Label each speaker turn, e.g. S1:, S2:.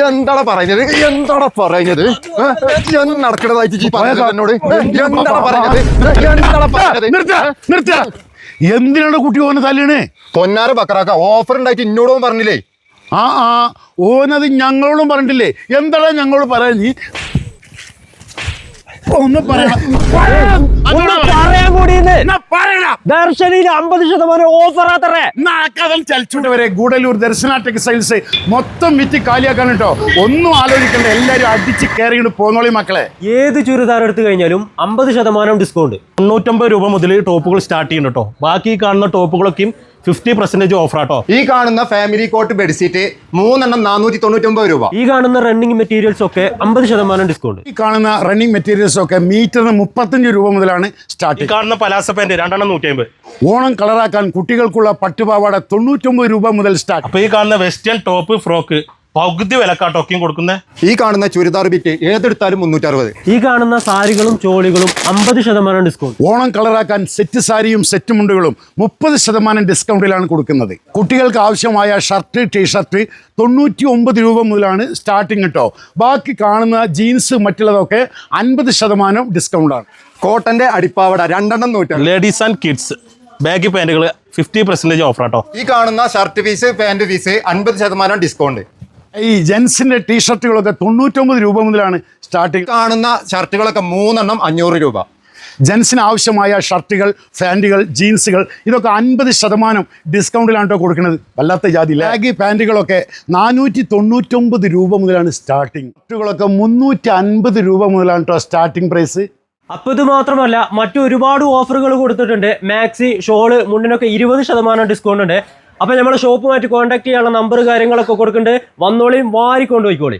S1: എന്താണ് പറയുന്നത് നടക്കണതായിട്ട് എന്നോട്
S2: എന്തിനാണ് കുട്ടി ഓനെ തല്ലണേ?
S1: പൊന്നാര ബക്കറാക്ക ഓഫർ ഉണ്ടായിട്ട് ഇന്നോടും പറഞ്ഞില്ലേ?
S2: ഓനത് ഞങ്ങളോടും പറഞ്ഞിട്ടില്ലേ? എന്താണ് ഞങ്ങളോട് പറയാൻ? നീ ഒന്ന് പറയാൻ
S3: കൂടി ദർശനിയിൽ 50% ഓഫർ
S2: ചലിച്ചൂട്ട് വരെ ഗൂഡല്ലൂർ ദർശന ടെക്സ്റ്റൈൽസ് മൊത്തം വിറ്റ് കാലിയാക്കാൻ കേട്ടോ. ഒന്നും ആലോചിക്കണ്ട, എല്ലാരും അടിച്ച് കയറിയിട്ട് പോന്നോളി മക്കളെ.
S3: ഏത് ചുരിദാർ എടുത്തു കഴിഞ്ഞാലും 50% ഡിസ്കൗണ്ട്.
S4: 99 രൂപ മുതൽ ടോപ്പുകൾ സ്റ്റാർട്ട് ചെയ്യുന്നുണ്ട് കേട്ടോ. ബാക്കി കാണുന്ന ടോപ്പുകളൊക്കെയും 50% ഓഫർ ആട്ടോ.
S1: ഈ കാണുന്ന ഫാമിലി കോട്ട് ബെഡ്ഷീറ്റ് 3 499 രൂപ.
S3: ഈ കാണുന്ന റണ്ണിങ് മെറ്റീരിയൽസ് ഒക്കെ 50% ഡിസ്കൗണ്ട്.
S2: ഈ കാണുന്ന റണ്ണിങ് മെറ്റീരിയൽസ് ഒക്കെ മീറ്ററിന് 35 രൂപ മുതലാണ് സ്റ്റാർട്ട്.
S4: ഈ കാണുന്ന പലാസ പാന്റ് 250.
S2: ഓണം കളറാക്കാൻ കുട്ടികൾക്കുള്ള പട്ടുപാവാട 99 രൂപ മുതൽ സ്റ്റാർട്ട്.
S4: അപ്പൊ ഈ കാണുന്ന വെസ്റ്റേൺ ടോപ്പ് ഫ്രോക്ക് പകുതി വിലക്കാട്ടൊക്കെയും കൊടുക്കുന്നത്.
S1: ഈ കാണുന്ന ചുരിദാർ ബിറ്റ് ഏതെടുത്താലും 360.
S3: ഈ കാണുന്ന സാരികളും ചോളികളും 50% ഡിസ്കൗണ്ട്.
S2: ഓണം കളറാക്കാൻ സെറ്റ് സാരിയും സെറ്റ് മുണ്ടുകളും 30% ഡിസ്കൗണ്ടിലാണ് കൊടുക്കുന്നത്. കുട്ടികൾക്ക് ആവശ്യമായ ഷർട്ട് ടീഷർട്ട് 99 രൂപ മുതലാണ് സ്റ്റാർട്ടിങ് കേട്ടോ. ബാക്കി കാണുന്ന ജീൻസ് മറ്റുള്ളതൊക്കെ 50% ഡിസ്കൗണ്ടാണ്.
S1: കോട്ടന്റെ അടിപ്പാവട 200.
S4: ലേഡീസ് ആൻഡ് കിഡ്സ് ബാഗി പാന്റുകൾ 50% ഓഫർ ആട്ടോ.
S1: ഈ കാണുന്ന ഷർട്ട് പീസ് പാന്റ് പീസ് 50% ഡിസ്കൗണ്ട്.
S2: ഈ ജെൻസിന്റെ ടീഷർട്ടുകളൊക്കെ 99 രൂപ മുതലാണ് സ്റ്റാർട്ടിങ്.
S1: കാണുന്ന ഷർട്ടുകളൊക്കെ 3 500 രൂപ.
S2: ജെൻസിന് ആവശ്യമായ ഷർട്ടുകൾ ഫാൻറ്റുകൾ ജീൻസുകൾ ഇതൊക്കെ 50% ഡിസ്കൗണ്ടിലാണ് കേട്ടോ കൊടുക്കുന്നത്. വല്ലാത്ത ജാതി. ലാഗി പാൻറ്റുകളൊക്കെ 499 രൂപ മുതലാണ് സ്റ്റാർട്ടിങ്. ഷർട്ടുകളൊക്കെ 350 രൂപ മുതലാണ് കേട്ടോ സ്റ്റാർട്ടിങ് പ്രൈസ്.
S3: അപ്പൊ ഇത് മാത്രമല്ല മറ്റു ഒരുപാട് ഓഫറുകൾ കൊടുത്തിട്ടുണ്ട്. മാക്സി ഷോള് മുണ്ടിനൊക്കെ 20% ഡിസ്കൗണ്ട് ഉണ്ട്. അപ്പൊ നമ്മുടെ ഷോപ്പുമായിട്ട് കോൺടാക്ട് ചെയ്യാനുള്ള നമ്പർ കാര്യങ്ങളൊക്കെ കൊടുക്കുന്നുണ്ട്. വന്നോളിയും വാരിക്കൊണ്ടുപോയിക്കോളി.